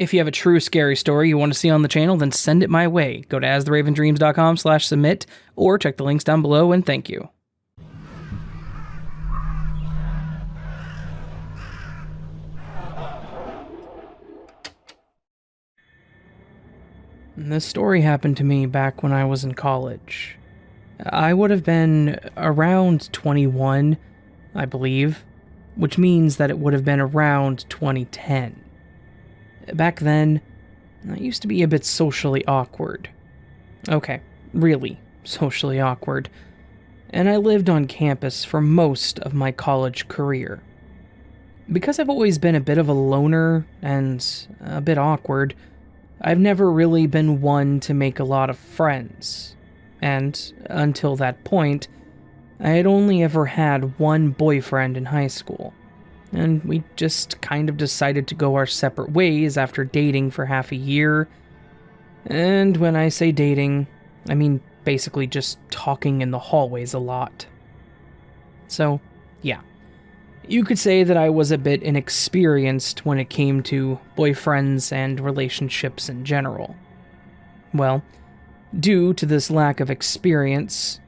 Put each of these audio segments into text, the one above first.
If you have a true scary story you want to see on the channel, then send it my way. Go to astheravendreams.com/submit or check the links down below, and thank you. This story happened to me back when I was in college. I would have been around 21, I believe, which means that it would have been around 2010. Back then, I used to be a bit socially awkward. Okay, really socially awkward. And I lived on campus for most of my college career. Because I've always been a bit of a loner and a bit awkward, I've never really been one to make a lot of friends, and until that point, I had only ever had one boyfriend in high school, and we just kind of decided to go our separate ways after dating for half a year. And when I say dating, I mean basically just talking in the hallways a lot. So, yeah. You could say that I was a bit inexperienced when it came to boyfriends and relationships in general. Well, due to this lack of experience,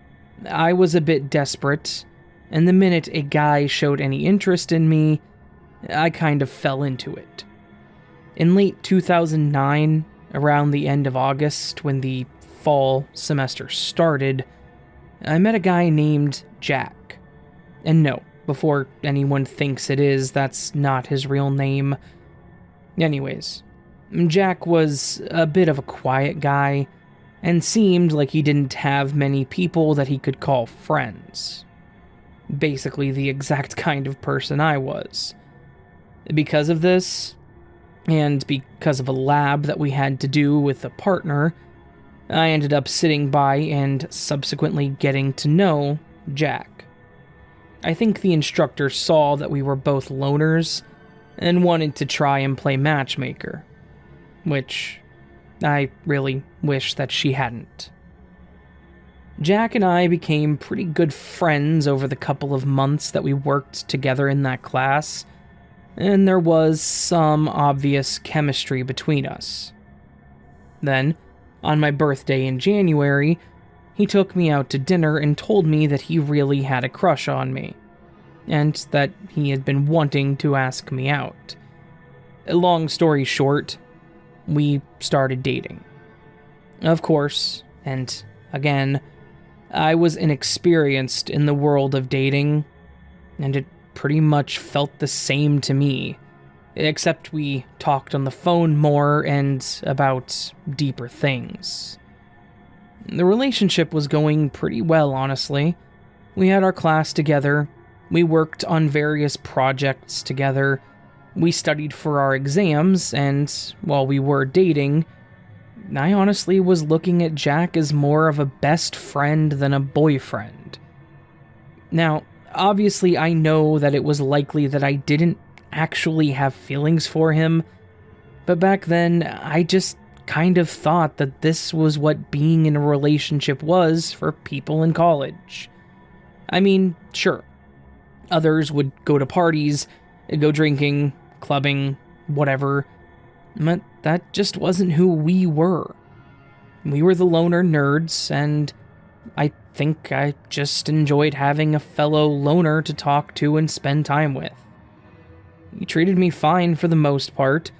I was a bit desperate, and the minute a guy showed any interest in me, I kind of fell into it. In late 2009, around the end of August, when the fall semester started, I met a guy named Jack. And no, before anyone thinks it is, that's not his real name. Anyways, Jack was a bit of a quiet guy, and seemed like he didn't have many people that he could call friends. Basically the exact kind of person I was. Because of this, and because of a lab that we had to do with a partner, I ended up sitting by and subsequently getting to know Jack. I think the instructor saw that we were both loners and wanted to try and play matchmaker, which I really wish that she hadn't. Jack and I became pretty good friends over the couple of months that we worked together in that class, and there was some obvious chemistry between us. Then, on my birthday in January, he took me out to dinner and told me that he really had a crush on me, and that he had been wanting to ask me out. Long story short, we started dating. Of course, and again, I was inexperienced in the world of dating, and it pretty much felt the same to me, except we talked on the phone more and about deeper things. The relationship was going pretty well, honestly. We had our class together, we worked on various projects together, we studied for our exams, and while we were dating, I honestly was looking at Jack as more of a best friend than a boyfriend. Now, obviously I know that it was likely that I didn't actually have feelings for him, but back then, I just kind of thought that this was what being in a relationship was for people in college. I mean, sure, others would go to parties, go drinking, clubbing, whatever, but that just wasn't who we were. We were the loner nerds, and I think I just enjoyed having a fellow loner to talk to and spend time with. He treated me fine for the most part.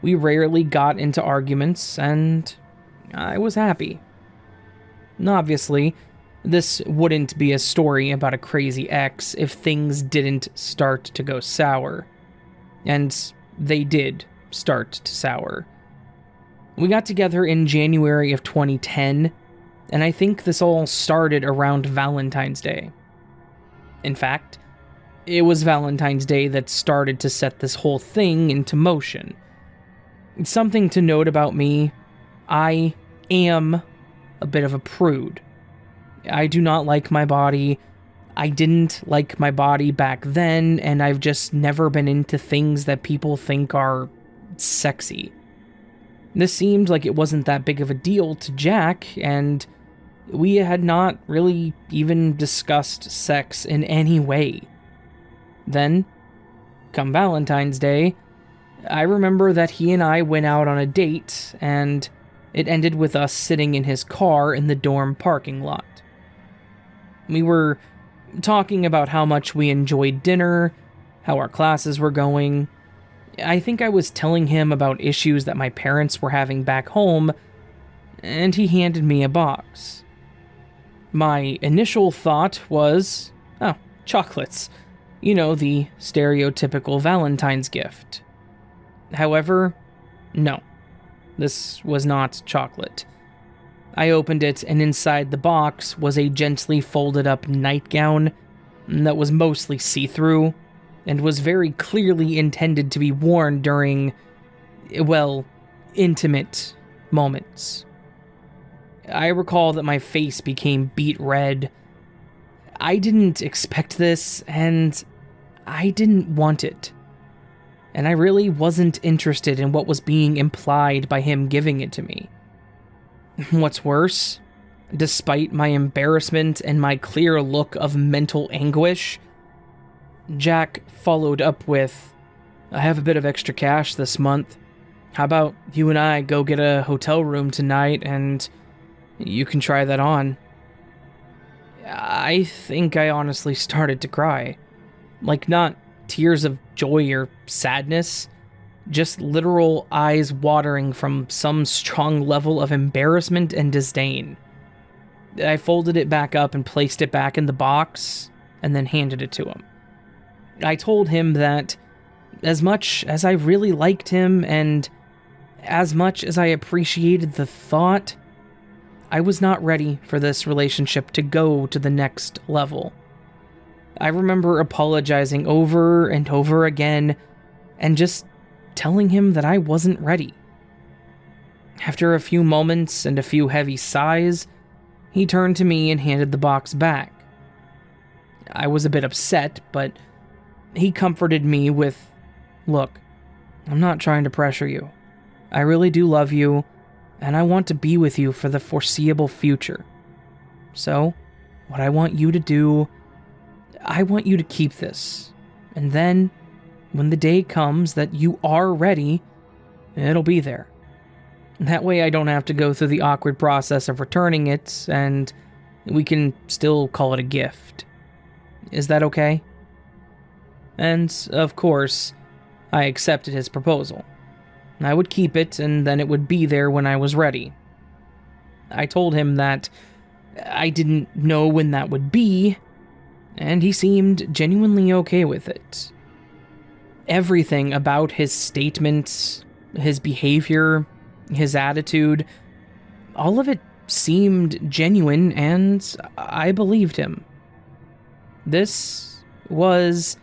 We rarely got into arguments, and I was happy. Obviously, this wouldn't be a story about a crazy ex if things didn't start to go sour. And they did start to sour. We got together in January of 2010, and I think this all started around Valentine's Day. In fact, it was Valentine's Day that started to set this whole thing into motion. Something to note about me, I am a bit of a prude. I do not like my body. I didn't like my body back then, and I've just never been into things that people think are sexy. This seemed like it wasn't that big of a deal to Jack, and we had not really even discussed sex in any way. Then, come Valentine's Day, I remember that he and I went out on a date, and it ended with us sitting in his car in the dorm parking lot. We were talking about how much we enjoyed dinner, how our classes were going. I think I was telling him about issues that my parents were having back home, and he handed me a box. My initial thought was, oh, chocolates. You know, the stereotypical Valentine's gift. However, no, this was not chocolate. I opened it, and inside the box was a gently folded up nightgown that was mostly see-through and was very clearly intended to be worn during, well, intimate moments. I recall that my face became beet red. I didn't expect this, and I didn't want it. And I really wasn't interested in what was being implied by him giving it to me. What's worse, despite my embarrassment and my clear look of mental anguish, Jack followed up with, I have a bit of extra cash this month. How about you and I go get a hotel room tonight and you can try that on? I think I honestly started to cry. Like, not tears of joy or sadness, just literal eyes watering from some strong level of embarrassment and disdain. I folded it back up and placed it back in the box, and then handed it to him. I told him that as much as I really liked him, and as much as I appreciated the thought, I was not ready for this relationship to go to the next level. I remember apologizing over and over again, and just telling him that I wasn't ready. After a few moments and a few heavy sighs, he turned to me and handed the box back. I was a bit upset, but he comforted me with, look, I'm not trying to pressure you. I really do love you, and I want to be with you for the foreseeable future. So, what I want you to do, I want you to keep this, and then, when the day comes that you are ready, it'll be there. That way I don't have to go through the awkward process of returning it, and we can still call it a gift. Is that okay? And, of course, I accepted his proposal. I would keep it, and then it would be there when I was ready. I told him that I didn't know when that would be, and he seemed genuinely okay with it. Everything about his statements, his behavior, his attitude, all of it seemed genuine, and I believed him. This was,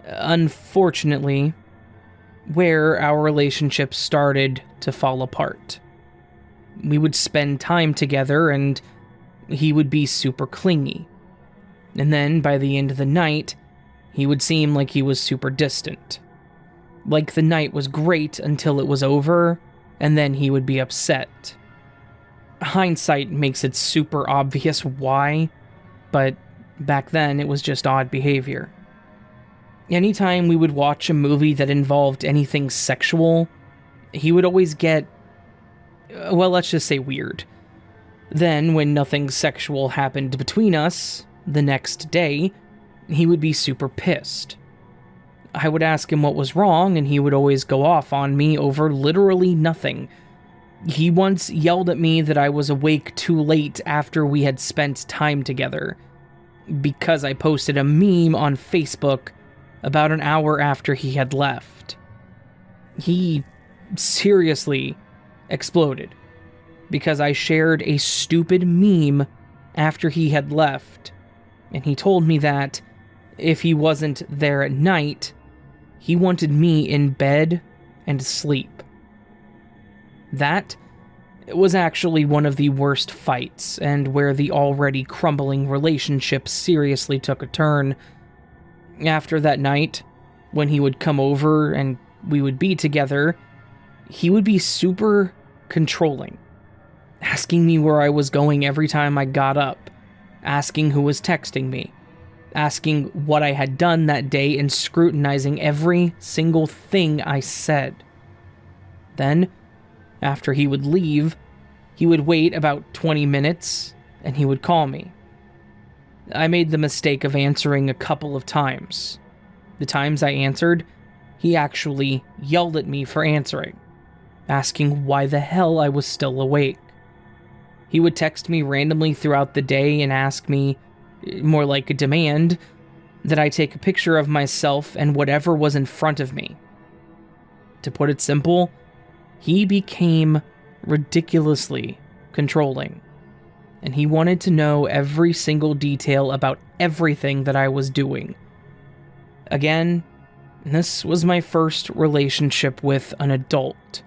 unfortunately, where our relationship started to fall apart. We would spend time together, and he would be super clingy. And then, by the end of the night, he would seem like he was super distant. Like the night was great until it was over, and then he would be upset. Hindsight makes it super obvious why, but back then it was just odd behavior. Anytime we would watch a movie that involved anything sexual, he would always get, well, let's just say weird. Then, when nothing sexual happened between us, the next day, he would be super pissed. I would ask him what was wrong, and he would always go off on me over literally nothing. He once yelled at me that I was awake too late after we had spent time together, because I posted a meme on Facebook about an hour after he had left. He seriously exploded because I shared a stupid meme after he had left, and he told me that if he wasn't there at night, he wanted me in bed and asleep. That was actually one of the worst fights, and where the already crumbling relationship seriously took a turn. After that night, when he would come over and we would be together, he would be super controlling, asking me where I was going every time I got up, asking who was texting me, asking what I had done that day and scrutinizing every single thing I said. Then, after he would leave, he would wait about 20 minutes and he would call me. I made the mistake of answering a couple of times. The times I answered, he actually yelled at me for answering, asking why the hell I was still awake. He would text me randomly throughout the day and ask me, more like a demand, that I take a picture of myself and whatever was in front of me. To put it simple, he became ridiculously controlling, and he wanted to know every single detail about everything that I was doing. Again, this was my first relationship with an adult.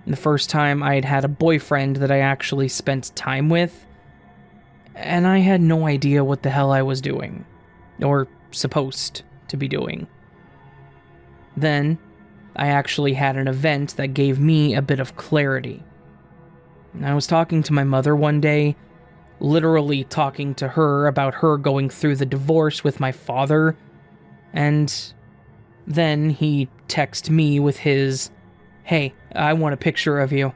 The first time I had had a boyfriend that I actually spent time with, and I had no idea what the hell I was doing, or supposed to be doing. Then, I actually had an event that gave me a bit of clarity. I was talking to my mother one day, literally talking to her about her going through the divorce with my father, and then he texted me with his, "Hey, I want a picture of you."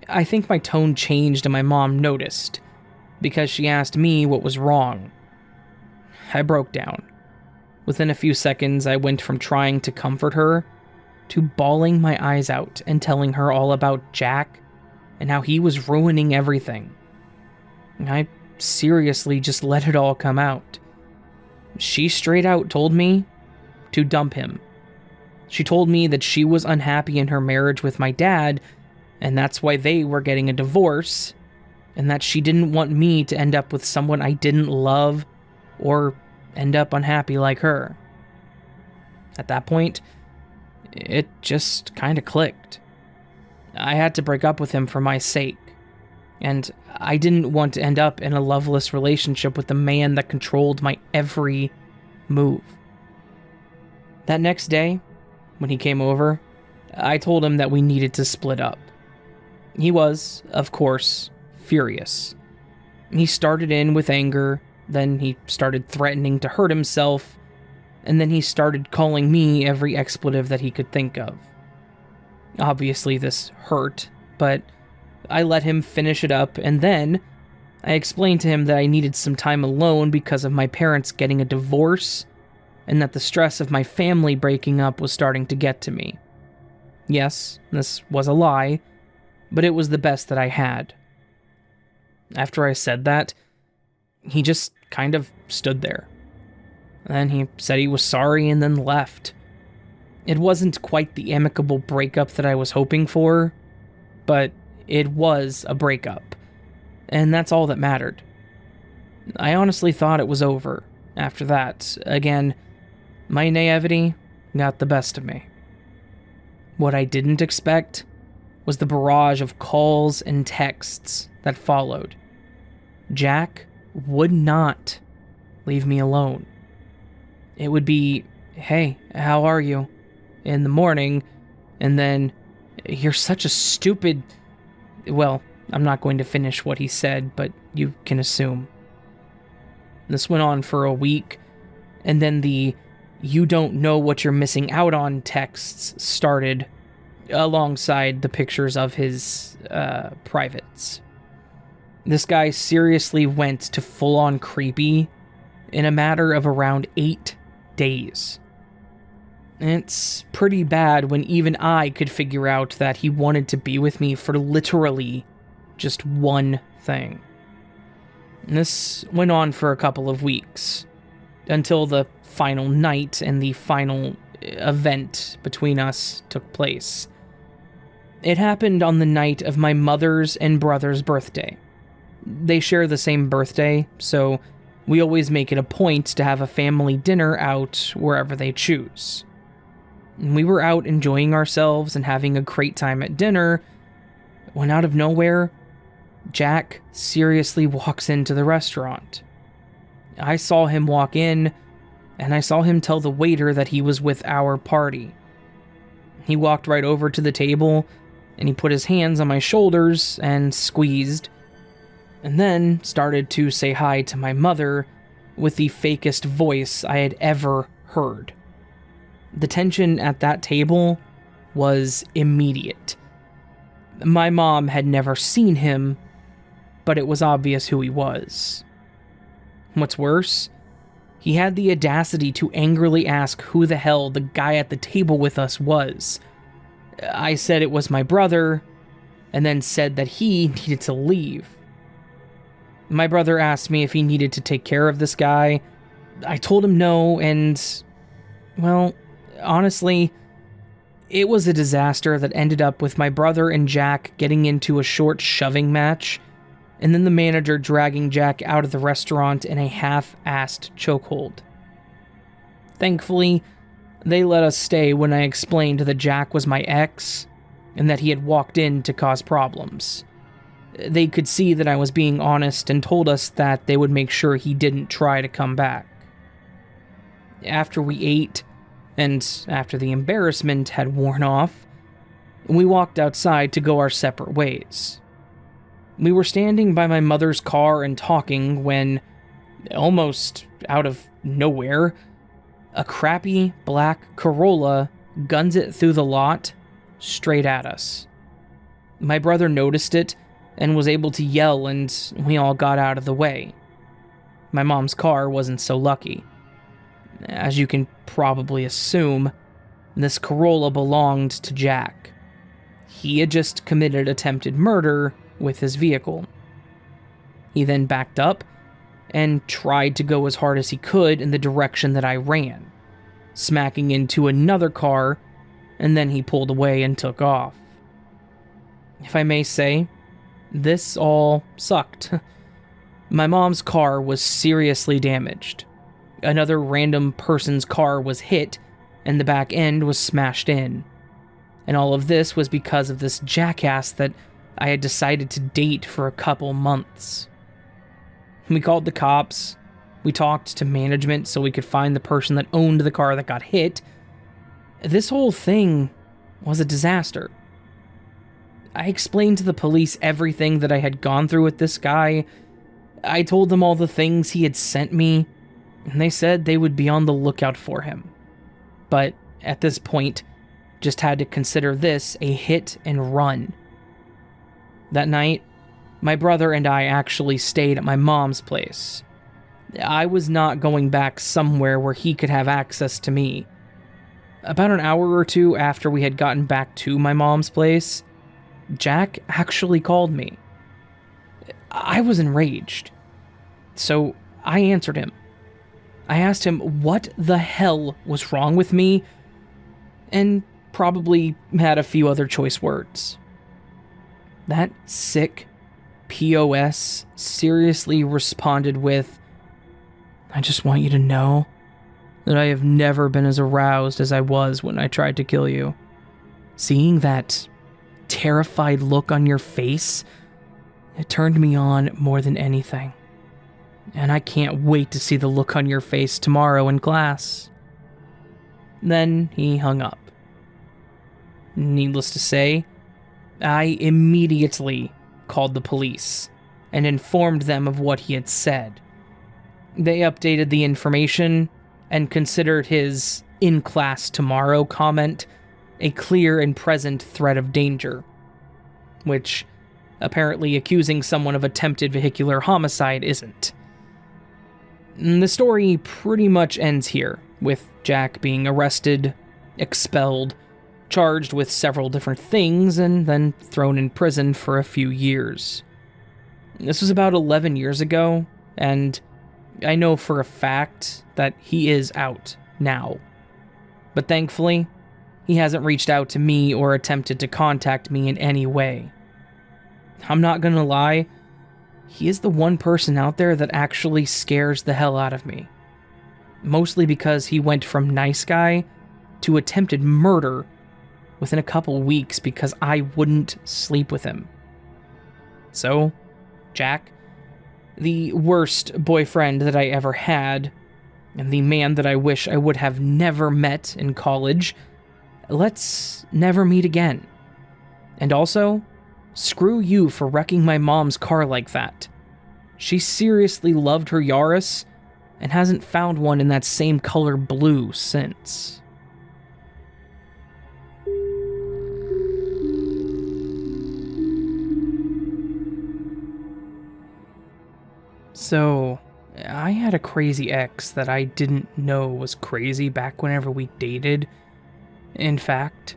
I think my tone changed and my mom noticed, because she asked me what was wrong. I broke down. Within a few seconds, I went from trying to comfort her to bawling my eyes out and telling her all about Jack and how he was ruining everything. I seriously just let it all come out. She straight out told me to dump him. She told me that she was unhappy in her marriage with my dad, and that's why they were getting a divorce, and that she didn't want me to end up with someone I didn't love or end up unhappy like her. At that point, it just kind of clicked. I had to break up with him for my sake, and I didn't want to end up in a loveless relationship with a man that controlled my every move. That next day, when he came over, I told him that we needed to split up. He was, of course, furious. He started in with anger, then he started threatening to hurt himself, and then he started calling me every expletive that he could think of. Obviously, this hurt, but I let him finish it up, and then I explained to him that I needed some time alone because of my parents getting a divorce, and that the stress of my family breaking up was starting to get to me. Yes, this was a lie, but it was the best that I had. After I said that, he just kind of stood there. Then he said he was sorry and then left. It wasn't quite the amicable breakup that I was hoping for, but it was a breakup, and that's all that mattered. I honestly thought it was over after that. Again, my naivety got the best of me. What I didn't expect was the barrage of calls and texts that followed. Jack would not leave me alone. It would be, "Hey, how are you?" in the morning, and then, "You're such a stupid..." Well, I'm not going to finish what he said, but you can assume. This went on for a week, and then the "you don't know what you're missing out on" texts started, alongside the pictures of his privates. This guy seriously went to full-on creepy in a matter of around 8 days. It's pretty bad when even I could figure out that he wanted to be with me for literally just one thing. And this went on for a couple of weeks, until the final night and the final event between us took place. It happened on the night of my mother's and brother's birthday. They share the same birthday, so we always make it a point to have a family dinner out wherever they choose. We were out enjoying ourselves and having a great time at dinner, when out of nowhere, Jack seriously walks into the restaurant. I saw him walk in, and I saw him tell the waiter that he was with our party. He walked right over to the table, and he put his hands on my shoulders and squeezed, and then started to say hi to my mother, with the fakest voice I had ever heard. The tension at that table was immediate. My mom had never seen him, but it was obvious who he was. What's worse, he had the audacity to angrily ask who the hell the guy at the table with us was. I said it was my brother, and then said that he needed to leave. My brother asked me if he needed to take care of this guy. I told him no, and, well, honestly, it was a disaster that ended up with my brother and Jack getting into a short shoving match, and then the manager dragging Jack out of the restaurant in a half-assed chokehold. Thankfully, they let us stay when I explained that Jack was my ex, and that he had walked in to cause problems. They could see that I was being honest and told us that they would make sure he didn't try to come back. After we ate, and after the embarrassment had worn off, we walked outside to go our separate ways. We were standing by my mother's car and talking when, almost out of nowhere, a crappy black Corolla guns it through the lot straight at us. My brother noticed it and was able to yell, and we all got out of the way. My mom's car wasn't so lucky. As you can probably assume, this Corolla belonged to Jack. He had just committed attempted murder with his vehicle. He then backed up and tried to go as hard as he could in the direction that I ran, smacking into another car, and then he pulled away and took off. If I may say, this all sucked. My mom's car was seriously damaged. Another random person's car was hit, and the back end was smashed in. And all of this was because of this jackass that I had decided to date for a couple months. We called the cops. We talked to management so we could find the person that owned the car that got hit. This whole thing was a disaster. I explained to the police everything that I had gone through with this guy. I told them all the things he had sent me, and they said they would be on the lookout for him. But at this point, just had to consider this a hit and run. That night, my brother and I actually stayed at my mom's place. I was not going back somewhere where he could have access to me. About an hour or two after we had gotten back to my mom's place, Jack actually called me. I was enraged, so I answered him. I asked him what the hell was wrong with me, and probably had a few other choice words. That sick POS seriously responded with, "I just want you to know that I have never been as aroused as I was when I tried to kill you. Seeing that terrified look on your face, it turned me on more than anything. And I can't wait to see the look on your face tomorrow in class." Then he hung up. Needless to say, I immediately called the police and informed them of what he had said. They updated the information and considered his "in class tomorrow" comment a clear and present threat of danger, which apparently accusing someone of attempted vehicular homicide isn't. The story pretty much ends here, with Jack being arrested, expelled, charged with several different things, and then thrown in prison for a few years. This was about 11 years ago, and I know for a fact that he is out now. But thankfully, he hasn't reached out to me or attempted to contact me in any way. I'm not gonna lie, he is the one person out there that actually scares the hell out of me. Mostly because he went from nice guy to attempted murder within a couple weeks because I wouldn't sleep with him. So, Jack, the worst boyfriend that I ever had, and the man that I wish I would have never met in college, let's never meet again. And also, screw you for wrecking my mom's car like that. She seriously loved her Yaris, and hasn't found one in that same color blue since. So, I had a crazy ex that I didn't know was crazy back whenever we dated. In fact,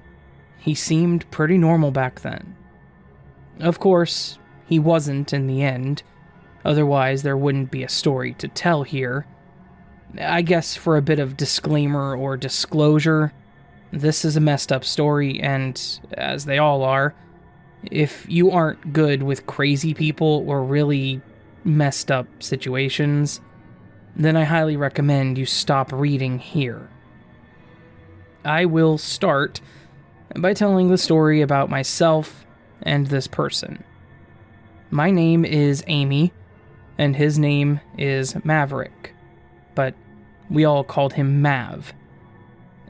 he seemed pretty normal back then. Of course, he wasn't in the end, otherwise there wouldn't be a story to tell here. I guess for a bit of disclaimer or disclosure, this is a messed up story, and, as they all are, if you aren't good with crazy people or really messed up situations, then I highly recommend you stop reading here. I will start by telling the story about myself and this person. My name is Amy, and his name is Maverick, but we all called him Mav.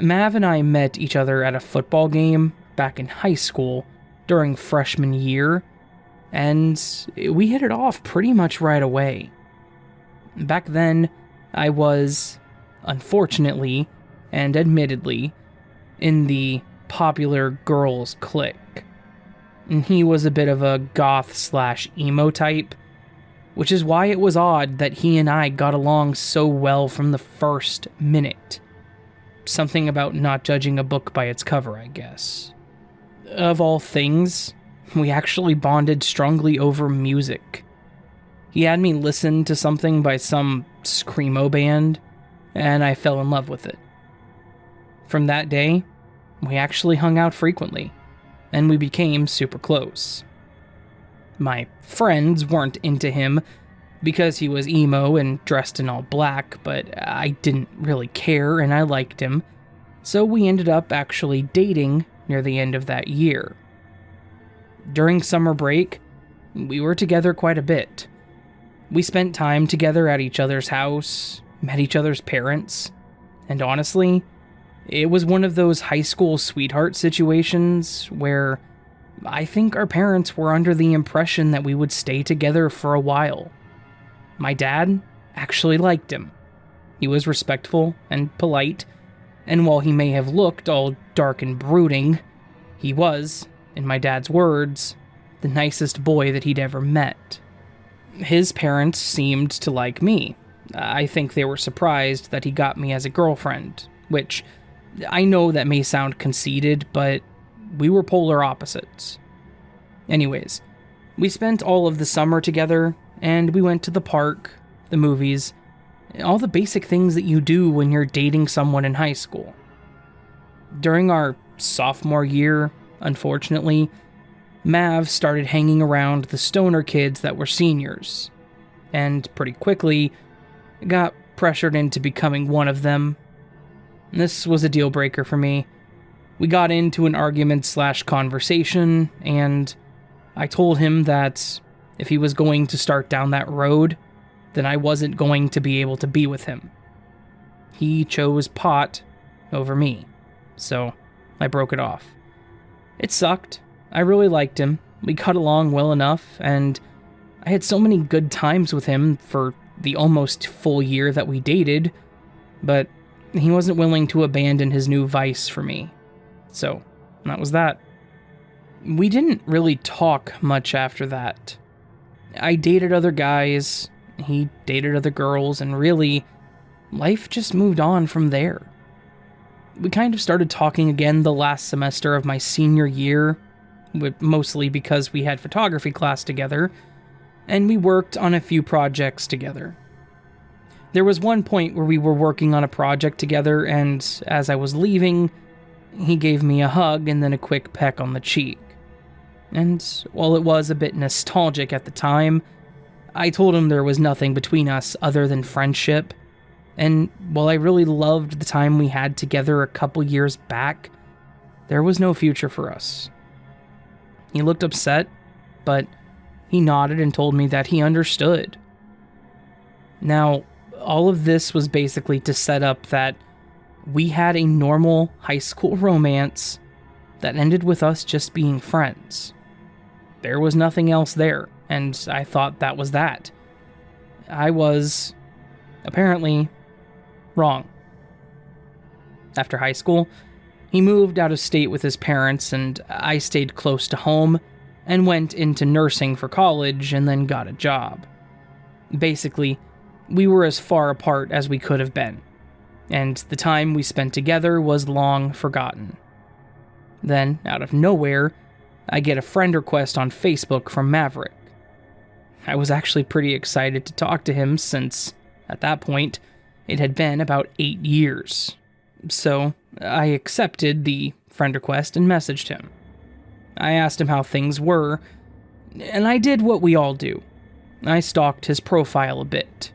Mav and I met each other at a football game back in high school during freshman year, and we hit it off pretty much right away. Back then, I was, unfortunately, and admittedly, in the popular girls clique. And he was a bit of a goth/emo type, which is why it was odd that he and I got along so well from the first minute. Something about not judging a book by its cover, I guess. Of all things, we actually bonded strongly over music. He had me listen to something by some screamo band, and I fell in love with it. From that day, we actually hung out frequently, and we became super close. My friends weren't into him because he was emo and dressed in all black, but I didn't really care and I liked him, so we ended up actually dating near the end of that year. During summer break, we were together quite a bit. We spent time together at each other's house, met each other's parents, and honestly, it was one of those high school sweetheart situations where I think our parents were under the impression that we would stay together for a while. My dad actually liked him. He was respectful and polite, and while he may have looked all dark and brooding, he was, in my dad's words, the nicest boy that he'd ever met. His parents seemed to like me. I think they were surprised that he got me as a girlfriend, which I know that may sound conceited, but we were polar opposites. Anyways, we spent all of the summer together, and we went to the park, the movies, all the basic things that you do when you're dating someone in high school. During our sophomore year, unfortunately, Mav started hanging around the stoner kids that were seniors, and pretty quickly got pressured into becoming one of them. This was a deal breaker for me. We got into an argument/conversation, and I told him that if he was going to start down that road, then I wasn't going to be able to be with him. He chose pot over me, so I broke it off. It sucked. I really liked him. We got along well enough, and I had so many good times with him for the almost full year that we dated, but he wasn't willing to abandon his new vice for me. So, that was that. We didn't really talk much after that. I dated other guys, he dated other girls, and really, life just moved on from there. We kind of started talking again the last semester of my senior year, mostly because we had photography class together, and we worked on a few projects together. There was one point where we were working on a project together, and as I was leaving, he gave me a hug and then a quick peck on the cheek. And while it was a bit nostalgic at the time, I told him there was nothing between us other than friendship, and while I really loved the time we had together a couple years back, there was no future for us. He looked upset, but he nodded and told me that he understood. Now, all of this was basically to set up that we had a normal high school romance that ended with us just being friends. There was nothing else there, and I thought that was that. I was, Apparently, wrong. After high school, he moved out of state with his parents, and I stayed close to home and went into nursing for college and then got a job. Basically, we were as far apart as we could have been, and the time we spent together was long forgotten. Then, out of nowhere, I get a friend request on Facebook from Maverick. I was actually pretty excited to talk to him since, at that point, it had been about 8 years. So, I accepted the friend request and messaged him. I asked him how things were, and I did what we all do. I stalked his profile a bit.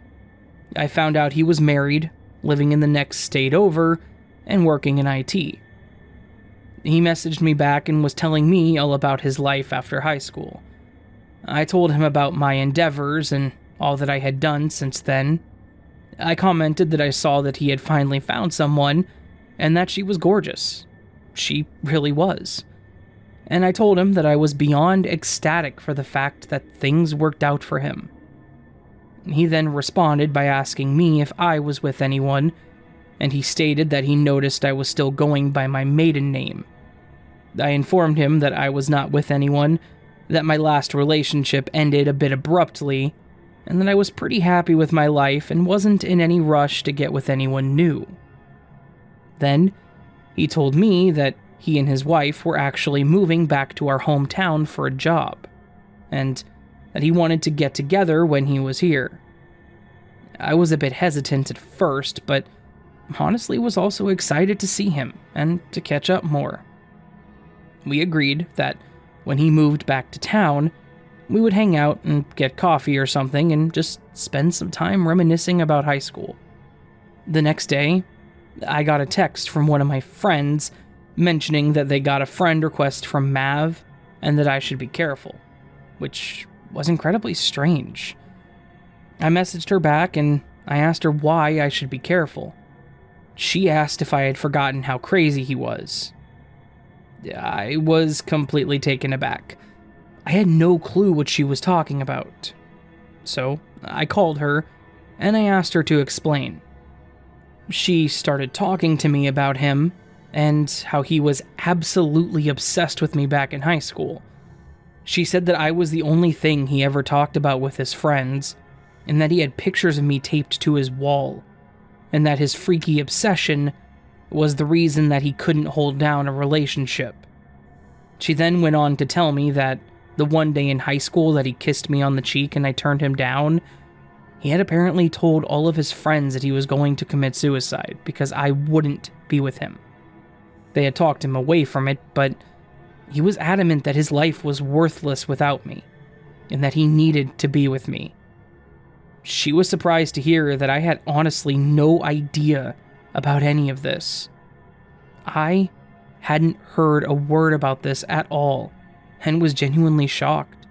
I found out he was married, living in the next state over, and working in IT. He messaged me back and was telling me all about his life after high school. I told him about my endeavors and all that I had done since then. I commented that I saw that he had finally found someone, and that she was gorgeous. She really was. And I told him that I was beyond ecstatic for the fact that things worked out for him. He then responded by asking me if I was with anyone, and he stated that he noticed I was still going by my maiden name. I informed him that I was not with anyone, that my last relationship ended a bit abruptly, and that I was pretty happy with my life and wasn't in any rush to get with anyone new. Then, he told me that he and his wife were actually moving back to our hometown for a job, and that he wanted to get together when he was here. I was a bit hesitant at first, but honestly was also excited to see him and to catch up more. We agreed that when he moved back to town, we would hang out and get coffee or something and just spend some time reminiscing about high school. The next day, I got a text from one of my friends mentioning that they got a friend request from Mav and that I should be careful, which was incredibly strange. I messaged her back and I asked her why I should be careful. She asked if I had forgotten how crazy he was. I was completely taken aback. I had no clue what she was talking about. So I called her and I asked her to explain. She started talking to me about him and how he was absolutely obsessed with me back in high school. She said that I was the only thing he ever talked about with his friends, and that he had pictures of me taped to his wall, and that his freaky obsession was the reason that he couldn't hold down a relationship. She then went on to tell me that the one day in high school that he kissed me on the cheek and I turned him down, he had apparently told all of his friends that he was going to commit suicide because I wouldn't be with him. They had talked him away from it, but he was adamant that his life was worthless without me, and that he needed to be with me. She was surprised to hear that I had honestly no idea about any of this. I hadn't heard a word about this at all, and was genuinely shocked.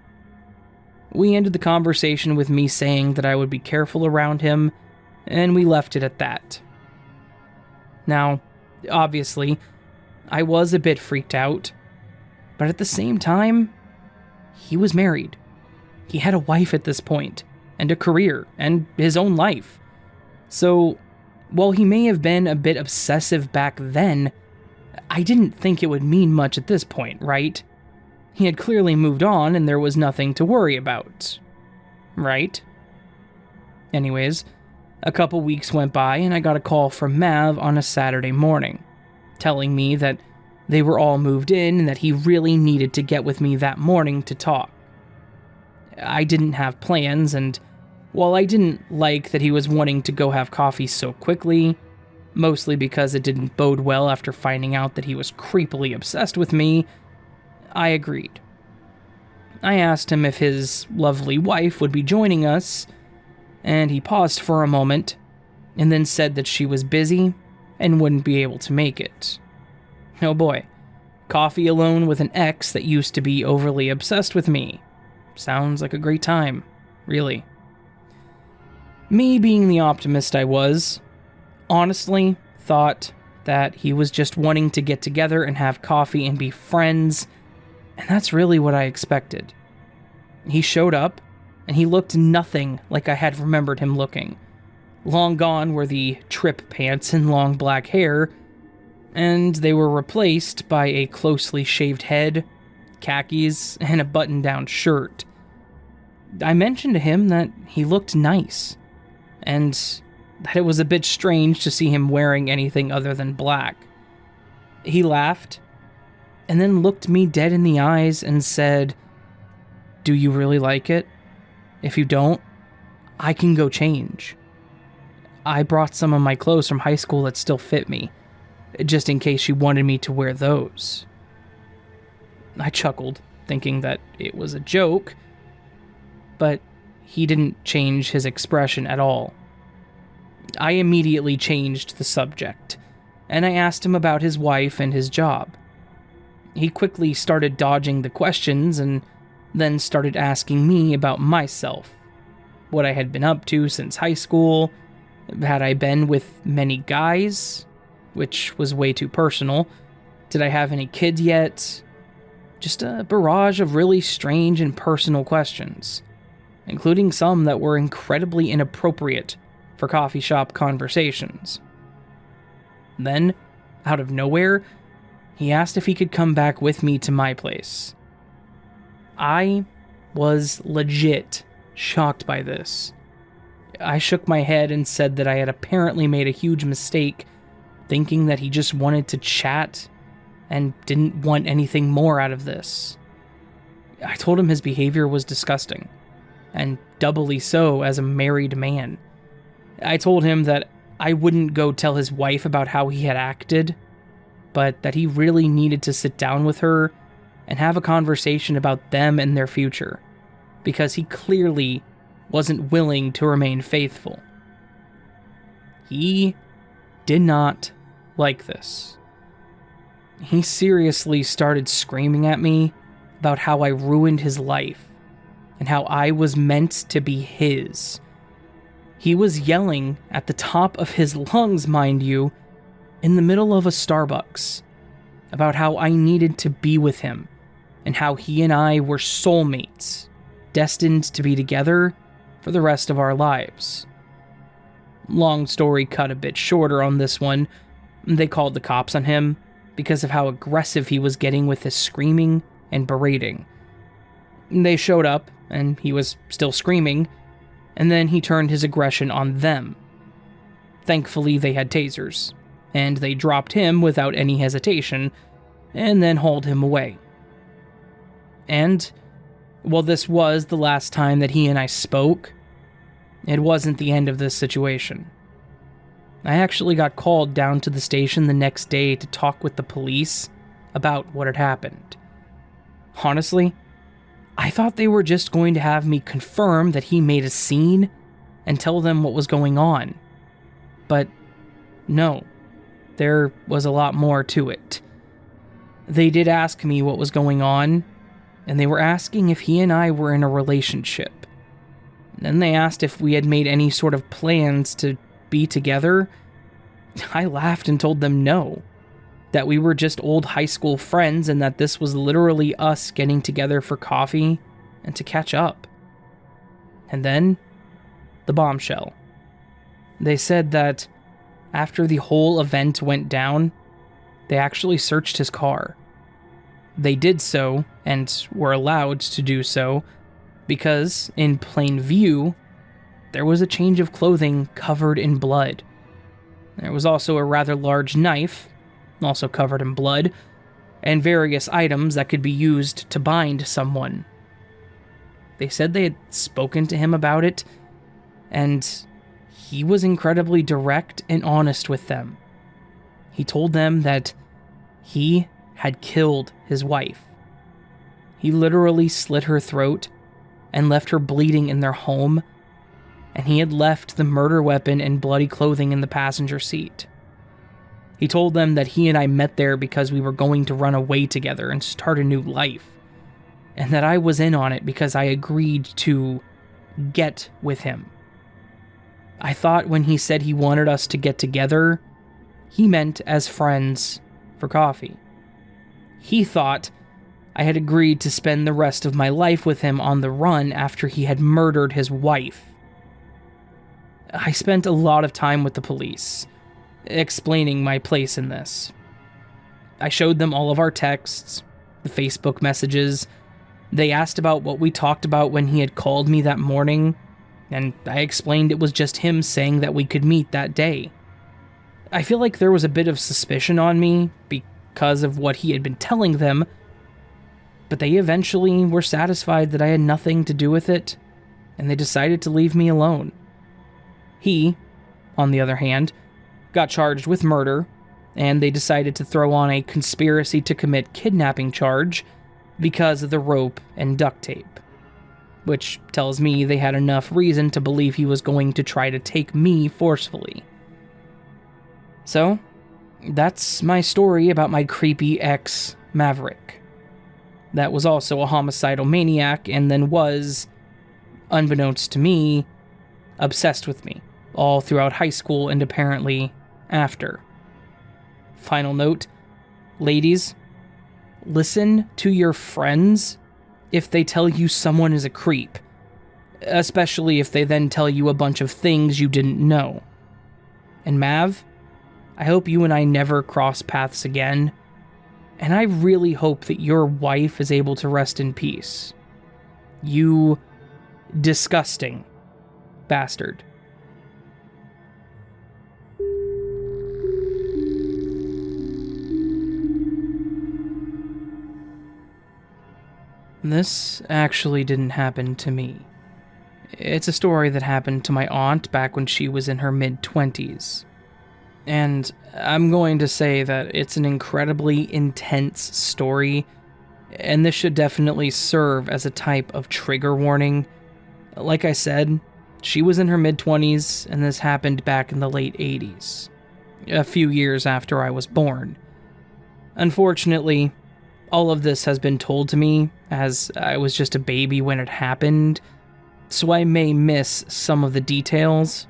We ended the conversation with me saying that I would be careful around him, and we left it at that. Now, obviously, I was a bit freaked out, but at the same time, he was married. He had a wife at this point, and a career, and his own life. So, while he may have been a bit obsessive back then, I didn't think it would mean much at this point, right? He had clearly moved on and there was nothing to worry about. Right? Anyways, a couple weeks went by and I got a call from Mav on a Saturday morning, telling me that they were all moved in and that he really needed to get with me that morning to talk. I didn't have plans, and while I didn't like that he was wanting to go have coffee so quickly, mostly because it didn't bode well after finding out that he was creepily obsessed with me, I agreed. I asked him if his lovely wife would be joining us, and he paused for a moment, and then said that she was busy and wouldn't be able to make it. Oh boy, coffee alone with an ex that used to be overly obsessed with me. Sounds like a great time, really. Me being the optimist I was, honestly thought that he was just wanting to get together and have coffee and be friends, and that's really what I expected. He showed up, and he looked nothing like I had remembered him looking. Long gone were the trip pants and long black hair, and they were replaced by a closely shaved head, khakis, and a button-down shirt. I mentioned to him that he looked nice, and that it was a bit strange to see him wearing anything other than black. He laughed, and then looked me dead in the eyes and said, "Do you really like it? If you don't, I can go change. I brought some of my clothes from high school that still fit me, just in case you wanted me to wear those." I chuckled, thinking that it was a joke, but he didn't change his expression at all. I immediately changed the subject, and I asked him about his wife and his job. He quickly started dodging the questions and then started asking me about myself, what I had been up to since high school, had I been with many guys, which was way too personal, did I have any kids yet, just a barrage of really strange and personal questions, including some that were incredibly inappropriate for coffee shop conversations. Then, out of nowhere, he asked if he could come back with me to my place. I was legit shocked by this. I shook my head and said that I had apparently made a huge mistake, thinking that he just wanted to chat and didn't want anything more out of this. I told him his behavior was disgusting, and doubly so as a married man. I told him that I wouldn't go tell his wife about how he had acted, but that he really needed to sit down with her and have a conversation about them and their future, because he clearly wasn't willing to remain faithful. He did not like this. He seriously started screaming at me about how I ruined his life and how I was meant to be his. He was yelling at the top of his lungs, mind you, in the middle of a Starbucks, about how I needed to be with him and how he and I were soulmates, destined to be together for the rest of our lives. Long story cut a bit shorter on this one. They called the cops on him because of how aggressive he was getting with his screaming and berating. They showed up, and he was still screaming, and then he turned his aggression on them. Thankfully, they had tasers, and they dropped him without any hesitation, and then hauled him away. And, while this was the last time that he and I spoke, it wasn't the end of this situation. I actually got called down to the station the next day to talk with the police about what had happened. Honestly, I thought they were just going to have me confirm that he made a scene and tell them what was going on. But no, there was a lot more to it. They did ask me what was going on, and they were asking if he and I were in a relationship. Then they asked if we had made any sort of plans to be together. I laughed and told them no, that we were just old high school friends and that this was literally us getting together for coffee and to catch up. And then, the bombshell. They said that after the whole event went down, they actually searched his car. They did so, and were allowed to do so, because, in plain view, there was a change of clothing covered in blood. There was also a rather large knife, also covered in blood, and various items that could be used to bind someone. They said they had spoken to him about it, and he was incredibly direct and honest with them. He told them that he had killed his wife. He literally slit her throat and left her bleeding in their home, and he had left the murder weapon and bloody clothing in the passenger seat. He told them that he and I met there because we were going to run away together and start a new life, and that I was in on it because I agreed to get with him. I thought when he said he wanted us to get together, he meant as friends for coffee. He thought I had agreed to spend the rest of my life with him on the run after he had murdered his wife. I spent a lot of time with the police, explaining my place in this. I showed them all of our texts, the Facebook messages. They asked about what we talked about when he had called me that morning, and I explained it was just him saying that we could meet that day. I feel like there was a bit of suspicion on me because of what he had been telling them, but they eventually were satisfied that I had nothing to do with it, and they decided to leave me alone. He, on the other hand, got charged with murder, and they decided to throw on a conspiracy to commit kidnapping charge because of the rope and duct tape, which tells me they had enough reason to believe he was going to try to take me forcefully. So, that's my story about my creepy ex, Maverick. That was also a homicidal maniac and then was, unbeknownst to me, obsessed with me all throughout high school and apparently after. Final note, ladies, listen to your friends if they tell you someone is a creep, especially if they then tell you a bunch of things you didn't know. And Mav, I hope you and I never cross paths again, and I really hope that your wife is able to rest in peace. You disgusting bastard. This actually didn't happen to me. It's a story that happened to my aunt back when she was in her mid-20s. And I'm going to say that it's an incredibly intense story, and this should definitely serve as a type of trigger warning. Like I said, she was in her mid-20s, and this happened back in the late 80s, a few years after I was born. Unfortunately, all of this has been told to me as I was just a baby when it happened, so I may miss some of the details,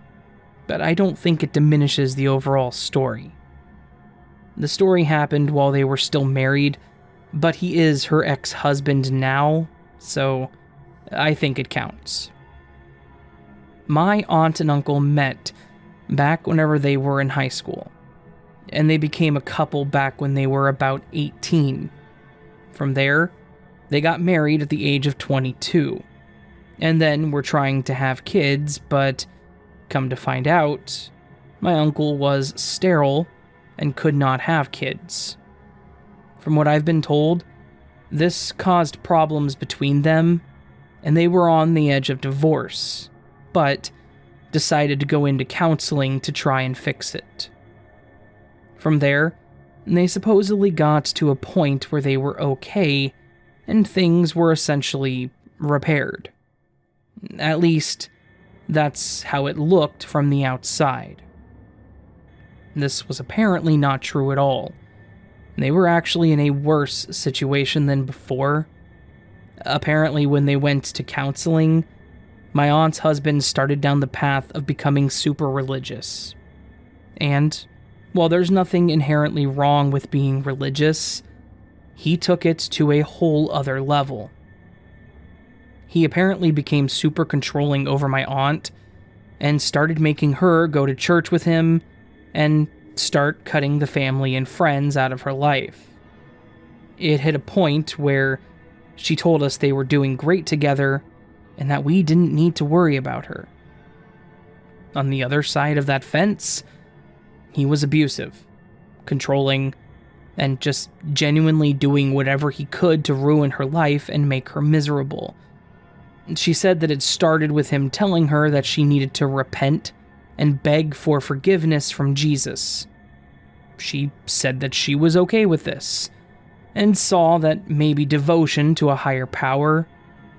but I don't think it diminishes the overall story. The story happened while they were still married, but he is her ex-husband now, so I think it counts. My aunt and uncle met back whenever they were in high school, and they became a couple back when they were about 18. From there, they got married at the age of 22, and then were trying to have kids, but come to find out, my uncle was sterile and could not have kids. From what I've been told, this caused problems between them, and they were on the edge of divorce, but decided to go into counseling to try and fix it. From there, they supposedly got to a point where they were okay, and things were essentially repaired. At least, that's how it looked from the outside. This was apparently not true at all. They were actually in a worse situation than before. Apparently, when they went to counseling, my aunt's husband started down the path of becoming super religious. And while there's nothing inherently wrong with being religious, he took it to a whole other level. He apparently became super controlling over my aunt and started making her go to church with him and start cutting the family and friends out of her life. It hit a point where she told us they were doing great together and that we didn't need to worry about her. On the other side of that fence, he was abusive, controlling, and just genuinely doing whatever he could to ruin her life and make her miserable. She said that it started with him telling her that she needed to repent and beg for forgiveness from Jesus. She said that she was okay with this, and saw that maybe devotion to a higher power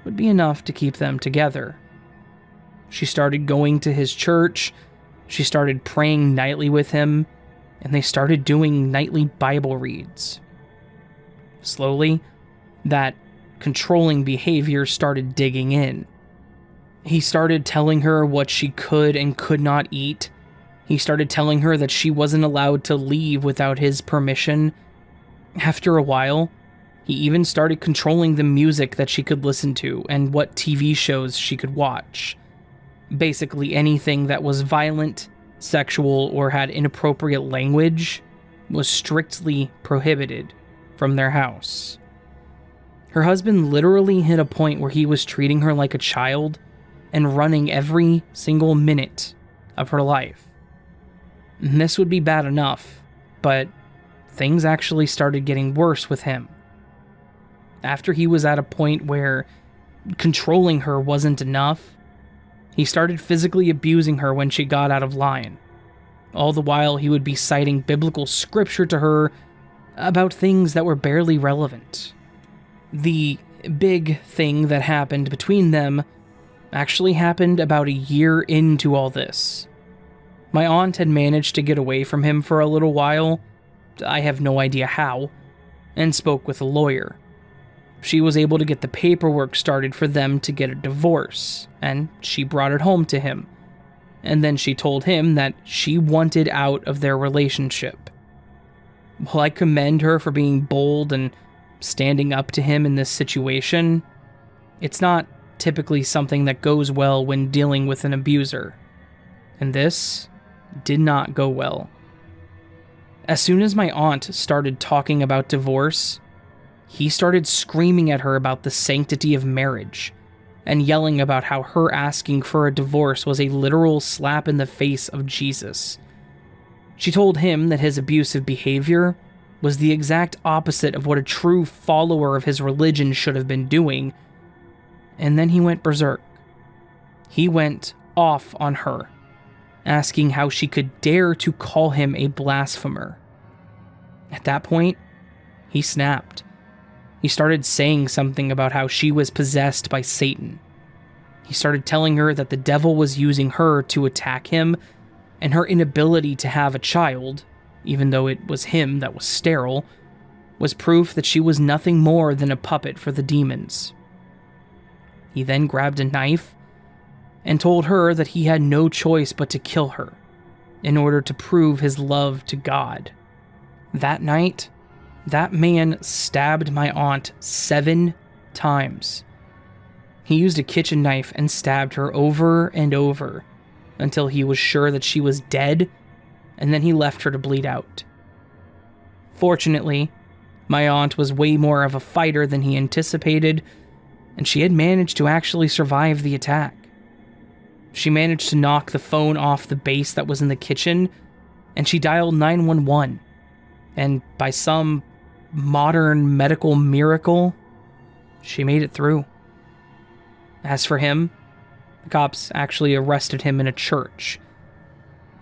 would be enough to keep them together. She started going to his church, she started praying nightly with him, and they started doing nightly Bible reads. Slowly, that controlling behavior started digging in. He started telling her what she could and could not eat. He started telling her that she wasn't allowed to leave without his permission. After a while, he even started controlling the music that she could listen to and what TV shows she could watch. Basically anything that was violent, sexual, or had inappropriate language was strictly prohibited from their house. Her husband literally hit a point where he was treating her like a child and running every single minute of her life. And this would be bad enough, but things actually started getting worse with him. After he was at a point where controlling her wasn't enough, he started physically abusing her when she got out of line. All the while, he would be citing biblical scripture to her about things that were barely relevant. The big thing that happened between them actually happened about a year into all this. My aunt had managed to get away from him for a little while, I have no idea how, and spoke with a lawyer. She was able to get the paperwork started for them to get a divorce, and she brought it home to him. And then she told him that she wanted out of their relationship. While I commend her for being bold and standing up to him in this situation, it's not typically something that goes well when dealing with an abuser. And this did not go well. As soon as my aunt started talking about divorce, he started screaming at her about the sanctity of marriage and yelling about how her asking for a divorce was a literal slap in the face of Jesus. She told him that his abusive behavior was the exact opposite of what a true follower of his religion should have been doing, and then he went berserk. He went off on her, asking how she could dare to call him a blasphemer. At that point, he snapped. He started saying something about how she was possessed by Satan. He started telling her that the devil was using her to attack him, and her inability to have a child, even though it was him that was sterile, was proof that she was nothing more than a puppet for the demons. He then grabbed a knife and told her that he had no choice but to kill her in order to prove his love to God. That night, that man stabbed my aunt 7 times. He used a kitchen knife and stabbed her over and over until he was sure that she was dead, and then he left her to bleed out. Fortunately, my aunt was way more of a fighter than he anticipated, and she had managed to actually survive the attack. She managed to knock the phone off the base that was in the kitchen, and she dialed 911, and by some modern medical miracle, she made it through. As for him, the cops actually arrested him in a church.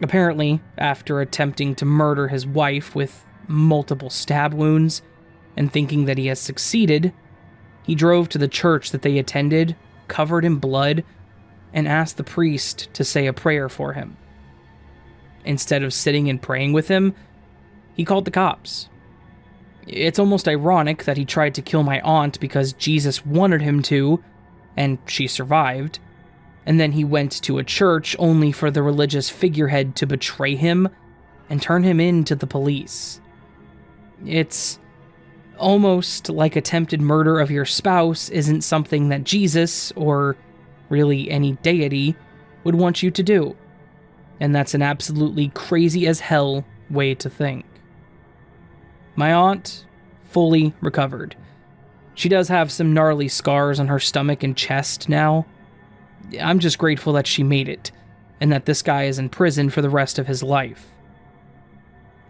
Apparently, after attempting to murder his wife with multiple stab wounds and thinking that he has succeeded, he drove to the church that they attended, covered in blood, and asked the priest to say a prayer for him. Instead of sitting and praying with him, he called the cops. It's almost ironic that he tried to kill my aunt because Jesus wanted him to, and she survived, and then he went to a church only for the religious figurehead to betray him and turn him in to the police. It's almost like attempted murder of your spouse isn't something that Jesus, or really any deity, would want you to do. And that's an absolutely crazy as hell way to think. My aunt fully recovered. She does have some gnarly scars on her stomach and chest now. I'm just grateful that she made it, and that this guy is in prison for the rest of his life.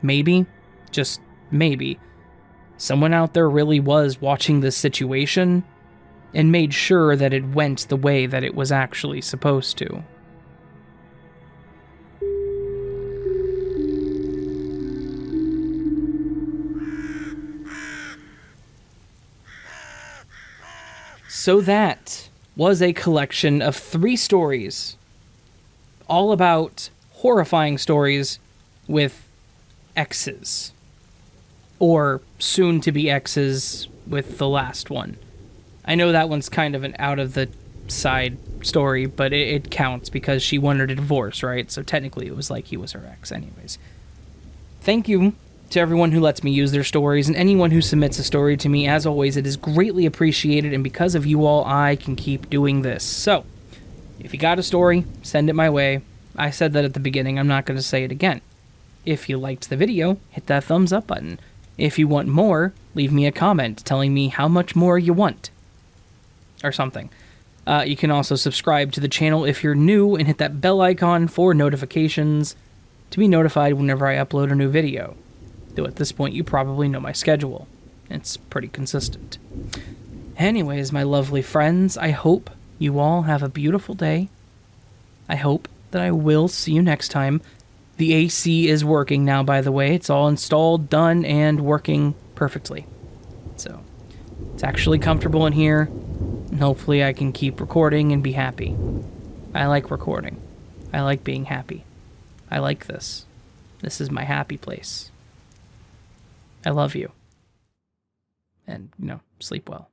Maybe, just maybe, someone out there really was watching this situation and made sure that it went the way that it was actually supposed to. So that was a collection of 3 stories, all about horrifying stories with exes, or soon-to-be exes with the last one. I know that one's kind of an out-of-the-side story, but it counts because she wanted a divorce, right? So technically it was like he was her ex anyways. Thank you to everyone who lets me use their stories, and anyone who submits a story to me. As always, it is greatly appreciated, and because of you all, I can keep doing this. So, If you got a story, send it my way. I said that at the beginning, I'm not going to say it again. If you liked the video, hit that thumbs up button. If you want more, leave me a comment telling me how much more you want. Or something. You can also subscribe to the channel if you're new and hit that bell icon for notifications to be notified whenever I upload a new video. Though at this point you probably know my schedule. It's pretty consistent. Anyways, my lovely friends, I hope you all have a beautiful day. I hope that I will see you next time. The AC is working now, by the way. It's all installed, done, and working perfectly. So, it's actually comfortable in here, and hopefully I can keep recording and be happy. I like recording. I like being happy. I like this. This is my happy place. I love you. And, sleep well.